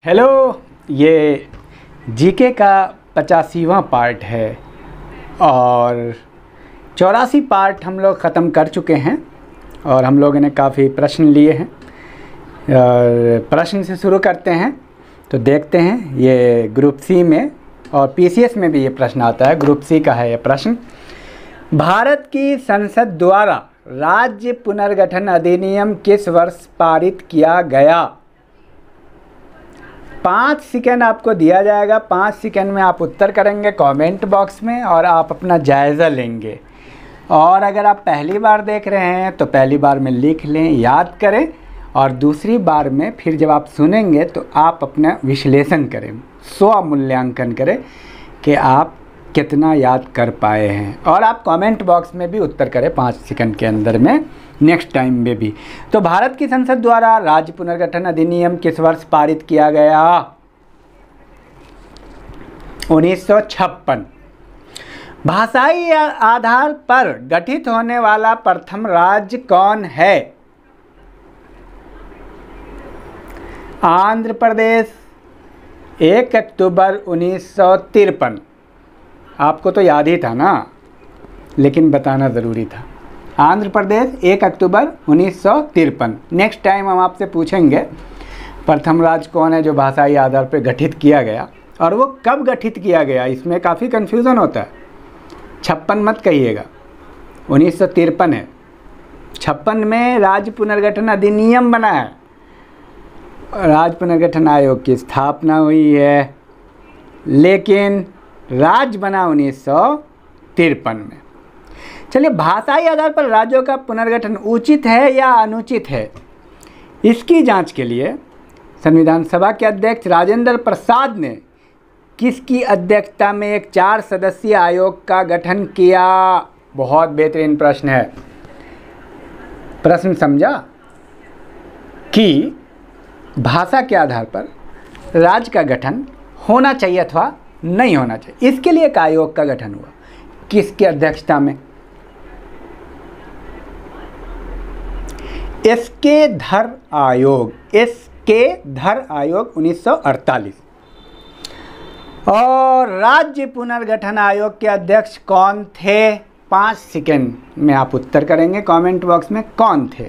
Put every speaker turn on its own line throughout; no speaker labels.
Hello, ये GK का 85वां part है और 84 पार्ट हम लोग ख़त्म कर चुके हैं और हम लोगों ने काफ़ी प्रश्न लिए हैं। और प्रश्न से शुरू करते हैं तो देखते हैं ये ग्रुप सी में और पीसीएस में भी ये प्रश्न आता है। ग्रुप सी का है ये प्रश्न। भारत की संसद द्वारा राज्य पुनर्गठन अधिनियम किस वर्ष पारित किया गया? 5 सेकेंड आपको दिया जाएगा। 5 सेकेंड में आप उत्तर करेंगे कमेंट बॉक्स में और आप अपना जायज़ा लेंगे। और अगर आप पहली बार देख रहे हैं तो पहली बार में लिख लें, याद करें, और दूसरी बार में फिर जब आप सुनेंगे तो आप अपना विश्लेषण करें, स्व मूल्यांकन करें कि आप कितना याद कर पाए हैं। और आप कमेंट बॉक्स में भी उत्तर करें 5 सेकंड के अंदर में, नेक्स्ट टाइम में भी। तो भारत की संसद द्वारा राज्य पुनर्गठन अधिनियम किस वर्ष पारित किया गया? 1956। भाषाई आधार पर गठित होने वाला प्रथम राज्य कौन है? आंध्र प्रदेश। 1 अक्टूबर 1953। आपको तो याद ही था ना, लेकिन बताना ज़रूरी था। आंध्र प्रदेश 1 अक्टूबर 1953। नेक्स्ट टाइम हम आपसे पूछेंगे प्रथम राज्य कौन है जो भाषाई आधार पर गठित किया गया और वो कब गठित किया गया। इसमें काफ़ी कन्फ्यूज़न होता है। 56 मत कहिएगा, 1953 है। 56 में राज्य पुनर्गठन अधिनियम बना है, राज्य पुनर्गठन आयोग की स्थापना हुई है, लेकिन राज्य बना 1953 में। चलिए, भाषाई आधार पर राज्यों का पुनर्गठन उचित है या अनुचित है, इसकी जांच के लिए संविधान सभा के अध्यक्ष राजेंद्र प्रसाद ने किसकी अध्यक्षता में एक 4 सदस्यीय आयोग का गठन किया? बहुत बेहतरीन प्रश्न है। प्रश्न समझा कि भाषा के आधार पर राज्य का गठन होना चाहिए अथवा नहीं होना चाहिए, इसके लिए एक आयोग का गठन हुआ। किसकी अध्यक्षता में? एसके धर आयोग। एसके धर आयोग 1948। और राज्य पुनर्गठन आयोग के अध्यक्ष कौन थे? 5 सेकेंड में आप उत्तर करेंगे कमेंट बॉक्स में, कौन थे?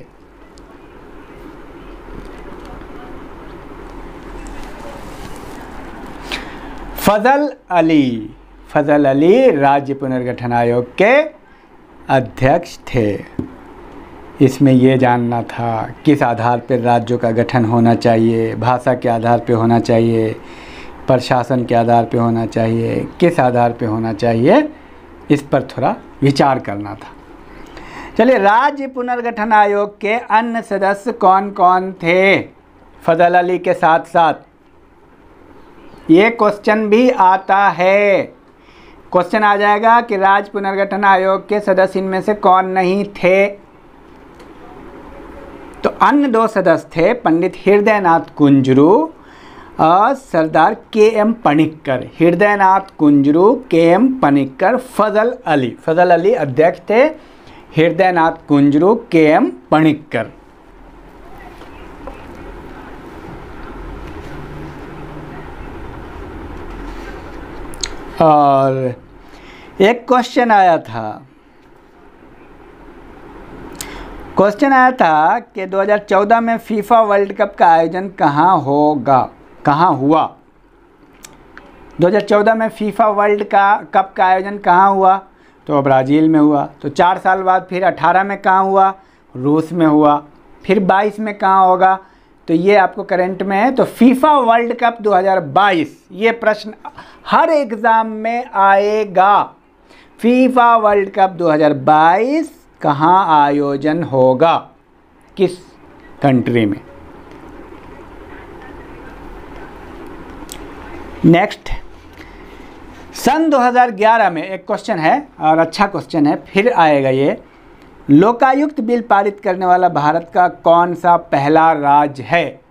फजल अली। फजल अली राज्य पुनर्गठन आयोग के अध्यक्ष थे। इसमें ये जानना था किस आधार पर राज्यों का गठन होना चाहिए, भाषा के आधार पर होना चाहिए, प्रशासन के आधार पर होना चाहिए, किस आधार पर होना चाहिए, इस पर थोड़ा विचार करना था। चलिए, राज्य पुनर्गठन आयोग के अन्य सदस्य कौन कौन थे फजल अली के साथ साथ? ये क्वेश्चन भी आता है। क्वेश्चन आ जाएगा कि राज्य पुनर्गठन आयोग के सदस्य इनमें से कौन नहीं थे। तो अन्य 2 सदस्य थे पंडित हृदयनाथ कुंजरू और सरदार के.एम. पनिक्कर। हृदयनाथ कुंजरू, के.एम. पनिक्कर, फजल अली। फजल अली अध्यक्ष थे, हृदयनाथ कुंजरू, के.एम. पनिक्कर। और एक क्वेश्चन आया था कि 2014 में फीफा वर्ल्ड कप का आयोजन कहाँ हुआ? 2014 में फीफा वर्ल्ड कप का आयोजन कहाँ हुआ? तो ब्राज़ील में हुआ। तो 4 साल बाद फिर 18 में कहाँ हुआ? रूस में हुआ। फिर 22 में कहाँ होगा? तो ये आपको करंट में है। तो फीफा वर्ल्ड कप 2022, ये प्रश्न हर एग्ज़ाम में आएगा। फीफा वर्ल्ड कप 2022 कहाँ आयोजन होगा, किस कंट्री में? नेक्स्ट, सन 2011 में एक क्वेश्चन है और अच्छा क्वेश्चन है, फिर आएगा ये। लोकायुक्त बिल पारित करने वाला भारत का कौन सा पहला राज्य है?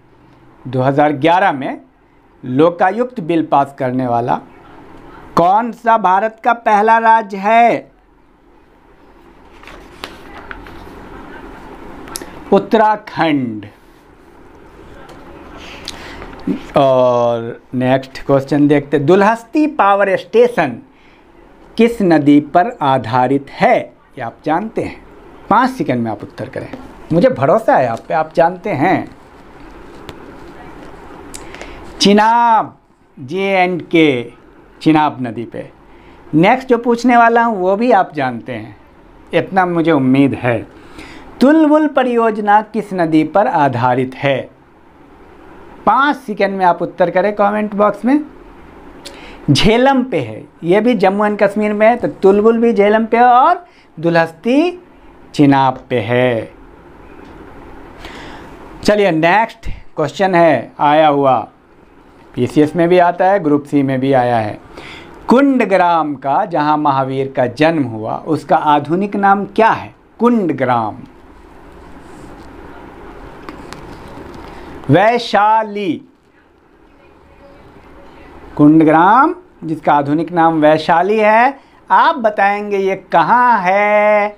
2011 में लोकायुक्त बिल पास करने वाला कौन सा भारत का पहला राज्य है? उत्तराखंड। और नेक्स्ट क्वेश्चन देखते, दुल्हस्ती पावर स्टेशन किस नदी पर आधारित है? ये आप जानते हैं। 5 सेकंड में आप उत्तर करें, मुझे भरोसा है आप पे, आप जानते हैं। चिनाब, J&K, चिनाब नदी पे। नेक्स्ट जो पूछने वाला हूँ वो भी आप जानते हैं, इतना मुझे उम्मीद है। तुलबुल परियोजना किस नदी पर आधारित है? 5 सेकंड में आप उत्तर करें कमेंट बॉक्स में। झेलम पे है, ये भी जम्मू एंड कश्मीर में है, तो तुलबुल भी झेलम पे है और दुल्हस्ती चिनाब पे है। चलिए नेक्स्ट क्वेश्चन है आया हुआ, PCS में भी आता है, ग्रुप C में भी आया है। कुंडग्राम का, जहां महावीर का जन्म हुआ, उसका आधुनिक नाम क्या है? कुंडग्राम। वैशाली, कुंडग्राम जिसका आधुनिक नाम वैशाली है। आप बताएंगे ये कहाँ है?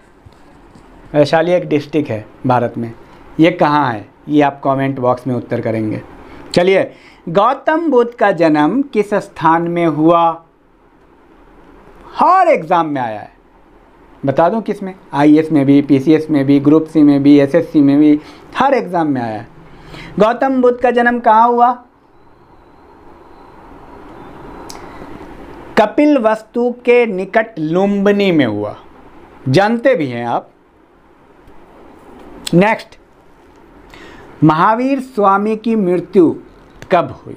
वैशाली एक डिस्ट्रिक्ट है भारत में, ये कहाँ है? ये आप कमेंट बॉक्स में उत्तर करेंगे। चलिए, गौतम बुद्ध का जन्म किस स्थान में हुआ? हर एग्ज़ाम में आया है, बता दूं किस में? IAS में भी, PCS में भी, ग्रुप C में भी, SSC में भी, हर एग्ज़ाम में आया है। गौतम बुद्ध का जन्म कहाँ हुआ? कपिलवस्तु के निकट लुम्बिनी में हुआ, जानते भी हैं आप। नेक्स्ट, महावीर स्वामी की मृत्यु कब हुई?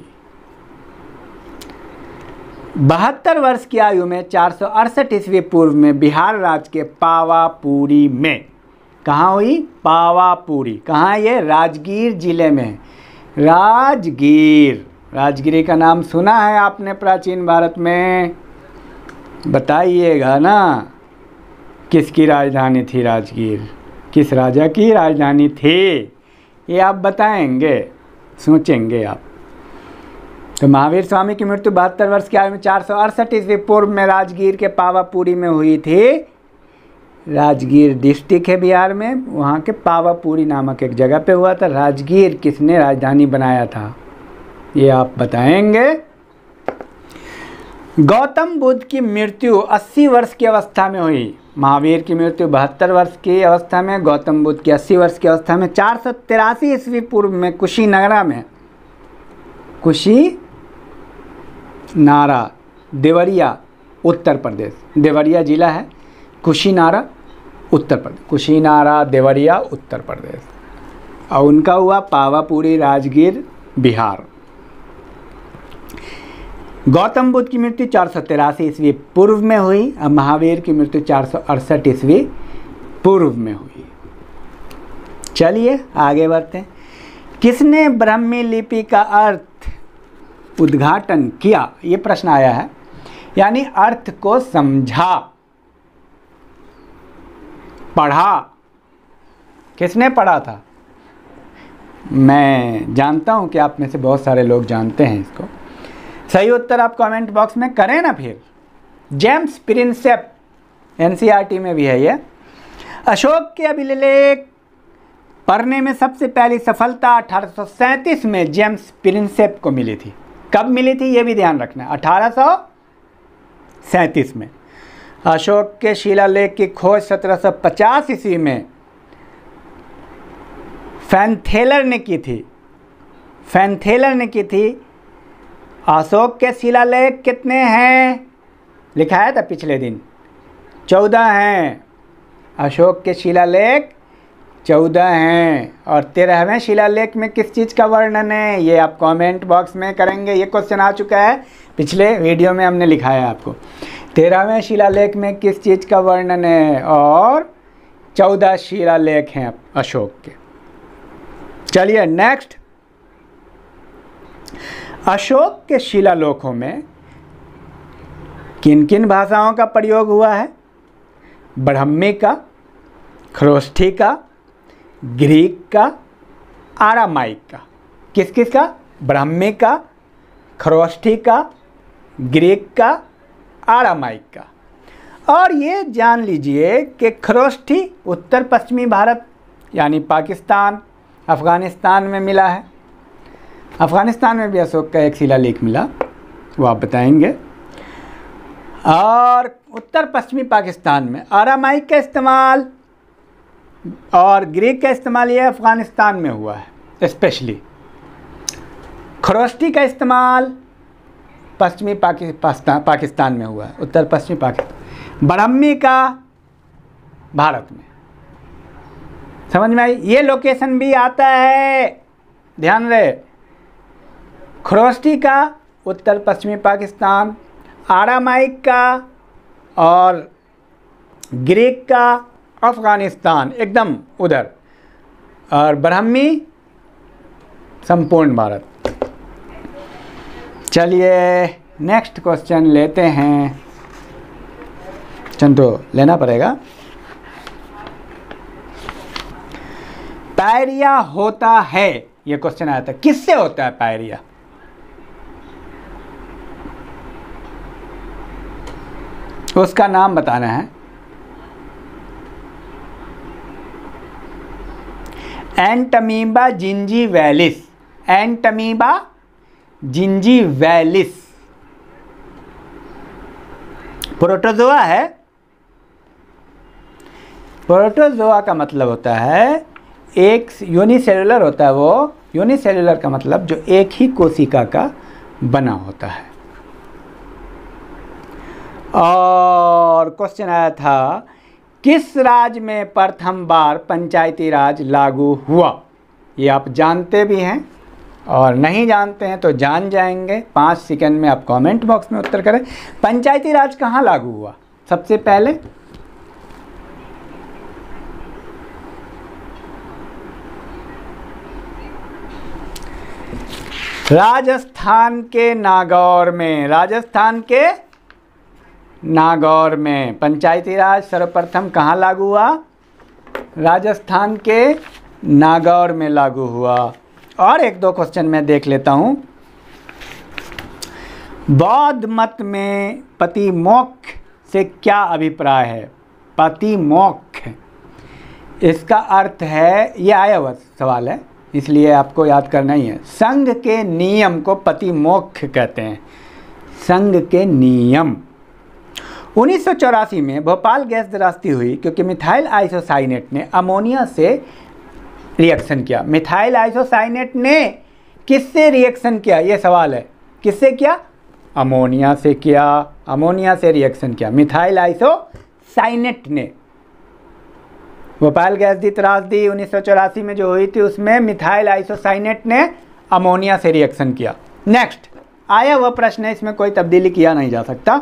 72 वर्ष की आयु में 468 ईस्वी पूर्व में बिहार राज्य के पावापुरी में। कहाँ हुई? पावापुरी। कहाँ? ये राजगीर जिले में। राजगीर, राजगिरी का नाम सुना है आपने प्राचीन भारत में? बताइएगा ना, किसकी राजधानी थी राजगीर? किस राजा की राजधानी थी? ये आप बताएंगे, सोचेंगे आप। तो महावीर स्वामी की मृत्यु 72 वर्ष की आयु में 468 ईस्वी पूर्व में राजगीर के पावापुरी में हुई थी। राजगीर डिस्ट्रिक्ट है बिहार में, वहाँ के पावापुरी नामक एक जगह पे हुआ था। राजगीर किसने राजधानी बनाया था? ये आप बताएंगे। गौतम बुद्ध की मृत्यु 80 वर्ष की अवस्था में हुई। महावीर की मृत्यु 72 वर्ष की अवस्था में, गौतम बुद्ध की 80 वर्ष की अवस्था में। 483 ईस्वी पूर्व में कुशीनगरा में, कुशीनारा, देवरिया, उत्तर प्रदेश, देवरिया जिला है, कुशीनारा, उत्तर प्रदेश, कुशीनारा, देवरिया, उत्तर प्रदेश। और उनका हुआ पावापुरी, राजगीर, बिहार। गौतम बुद्ध की मृत्यु 483 ईस्वी पूर्व में हुई, और महावीर की मृत्यु 468 ईस्वी पूर्व में हुई। चलिए आगे बढ़ते हैं। किसने ब्राह्मी लिपि का अर्थ उद्घाटन किया? ये प्रश्न आया है, यानी अर्थ को समझा, पढ़ा। किसने पढ़ा था? मैं जानता हूं कि आप में से बहुत सारे लोग जानते हैं इसको। सही उत्तर आप कमेंट बॉक्स में करें ना फिर। जेम्स प्रिंसेप, NCERT में भी है ये। अशोक के अभिलेख पढ़ने में सबसे पहली सफलता 1837 में जेम्स प्रिंसेप को मिली थी। कब मिली थी ये भी ध्यान रखना, 1837 में। अशोक के शिलालेख की खोज 1750 ईस्वी में फैनथेलर ने की थी। फैनथेलर ने की थी। अशोक के शिलालेख कितने हैं? लिखाया था पिछले दिन, 14 हैं। अशोक के शिलालेख 14 हैं। और 13वें शिलालेख में किस चीज़ का वर्णन है? ये आप कमेंट बॉक्स में करेंगे। ये क्वेश्चन आ चुका है, पिछले वीडियो में हमने लिखाया है आपको। 13वें शिलालेख में किस चीज़ का वर्णन है? और 14 शिलालेख हैं अशोक के। चलिए नेक्स्ट, अशोक के शिलालेखों में किन किन भाषाओं का प्रयोग हुआ है? ब्राह्मी का, खरोष्ठी का, ग्रीक का, आरामाइक का। किस किस का? ब्राह्मी का, खरोष्ठी का, ग्रीक का, आरामाइक का। और ये जान लीजिए कि खरोष्ठी उत्तर पश्चिमी भारत यानी पाकिस्तान, अफ़गानिस्तान में मिला है। अफ़गानिस्तान में भी अशोक का एक शिलालेख मिला, वो आप बताएंगे। और उत्तर पश्चिमी पाकिस्तान में आरामाइक का इस्तेमाल और ग्रीक का इस्तेमाल ये अफ़गानिस्तान में हुआ है स्पेशली। खरोष्टी का इस्तेमाल पश्चिमी पाकिस्तान में हुआ है, उत्तर पश्चिमी पाकिस्तान। ब्राह्मी का भारत में। समझ में आई? ये लोकेशन भी आता है, ध्यान रहे। खरोष्टी का उत्तर पश्चिमी पाकिस्तान, आरामाइक का और ग्रीक का अफ़गानिस्तान एकदम उधर, और ब्राह्मी संपूर्ण भारत। चलिए नेक्स्ट क्वेश्चन लेते हैं। चंदो लेना पड़ेगा। पायरिया होता है, ये क्वेश्चन आया था, किससे होता है पायरिया? उसका नाम बताना है। एंटमीबा जिंजीवैलिस, एंटमीबा जिंजीवैलिस प्रोटोजोआ है। प्रोटोजोआ का मतलब होता है एक यूनिसेलुलर होता है, वो यूनिसेलुलर का मतलब जो एक ही कोशिका का बना होता है। और क्वेश्चन आया था किस राज्य में प्रथम बार पंचायती राज लागू हुआ? ये आप जानते भी हैं और नहीं जानते हैं तो जान जाएंगे। 5 सेकंड में आप कमेंट बॉक्स में उत्तर करें। पंचायती राज कहाँ लागू हुआ सबसे पहले? राजस्थान के नागौर में, राजस्थान के नागौर में पंचायती राज सर्वप्रथम कहाँ लागू हुआ? राजस्थान के नागौर में लागू हुआ। और 1-2 क्वेश्चन मैं देख लेता हूँ। बौद्ध मत में पतिमोक्ष से क्या अभिप्राय है? पतिमोक्ष, इसका अर्थ है, ये आया हुआ सवाल है इसलिए आपको याद करना ही है। संघ के नियम को पतिमोक्ष कहते हैं, संघ के नियम। 1984 में भोपाल गैस त्रासदी हुई क्योंकि मिथाइल आइसोसाइनेट ने अमोनिया से रिएक्शन किया। मिथाइल आइसोसाइनेट ने किससे रिएक्शन किया? ये सवाल है। किससे किया? अमोनिया से किया, अमोनिया से रिएक्शन किया मिथाइल आइसोसाइनेट ने। भोपाल गैस त्रासदी 1984 में जो हुई थी उसमें मिथाइल आइसोसाइनेट ने अमोनिया से रिएक्शन किया। नेक्स्ट आया हुआ प्रश्न है, इसमें कोई तब्दीली किया नहीं जा सकता,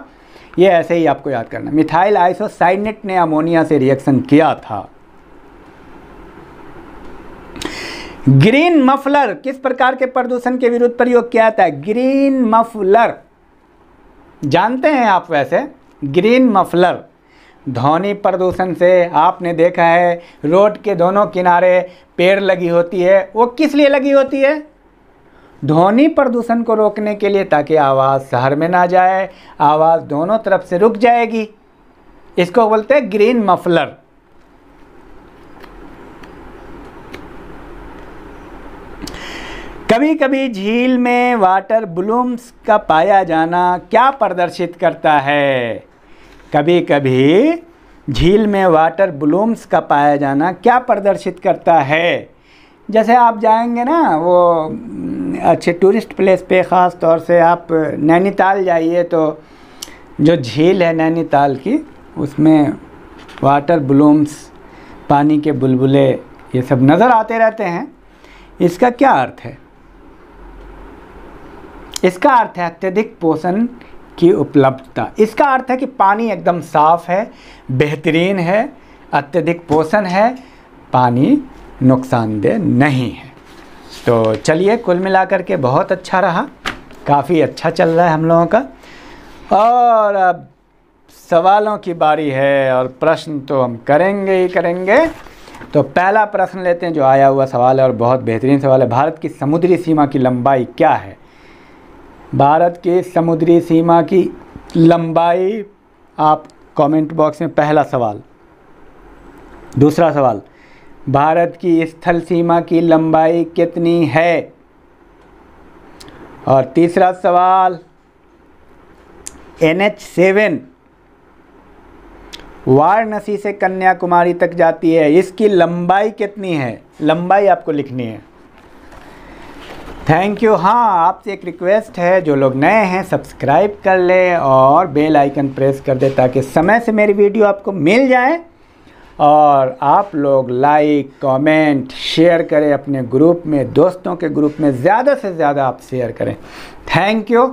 ये ऐसे ही आपको याद करना। मिथाइल आइसोसाइनेट ने अमोनिया से रिएक्शन किया था। ग्रीन मफलर किस प्रकार के प्रदूषण के विरुद्ध प्रयोग किया जाता है? ग्रीन मफलर जानते हैं आप? वैसे ग्रीन मफलर ध्वनि प्रदूषण से आपने देखा है रोड के दोनों किनारे पेड़ लगी होती है, वो किस लिए लगी होती है? ध्वनि प्रदूषण को रोकने के लिए, ताकि आवाज़ शहर में ना जाए, आवाज़ दोनों तरफ से रुक जाएगी। इसको बोलते हैं ग्रीन मफलर। कभी कभी झील में वाटर ब्लूम्स का पाया जाना क्या प्रदर्शित करता है? कभी कभी झील में वाटर ब्लूम्स का पाया जाना क्या प्रदर्शित करता है? जैसे आप जाएंगे ना वो अच्छे टूरिस्ट प्लेस पे, ख़ास तौर से आप नैनीताल जाइए तो जो झील है नैनीताल की, उसमें वाटर ब्लूम्स, पानी के बुलबुले, ये सब नज़र आते रहते हैं। इसका क्या अर्थ है? इसका अर्थ है अत्यधिक पोषण की उपलब्धता। इसका अर्थ है कि पानी एकदम साफ़ है, बेहतरीन है, अत्यधिक पोषण है, पानी नुकसानदेह नहीं है। तो चलिए कुल मिलाकर के बहुत अच्छा रहा, काफ़ी अच्छा चल रहा है हम लोगों का। और अब सवालों की बारी है और प्रश्न तो हम करेंगे ही करेंगे। तो पहला प्रश्न लेते हैं जो आया हुआ सवाल है और बहुत बेहतरीन सवाल है। भारत की समुद्री सीमा की लंबाई क्या है? भारत की समुद्री सीमा की लंबाई आप कमेंट बॉक्स में, पहला सवाल। दूसरा सवाल, भारत की स्थल सीमा की लंबाई कितनी है? और तीसरा सवाल, NH7 वाराणसी से कन्याकुमारी तक जाती है, इसकी लंबाई कितनी है? लंबाई आपको लिखनी है। Thank you. हाँ, आपसे एक रिक्वेस्ट है, जो लोग नए हैं सब्सक्राइब कर ले और बेल आइकन प्रेस कर दे ताकि समय से मेरी वीडियो आपको मिल जाए। और आप लोग लाइक, कमेंट, शेयर करें अपने ग्रुप में, दोस्तों के ग्रुप में ज़्यादा से ज़्यादा आप शेयर करें। Thank you.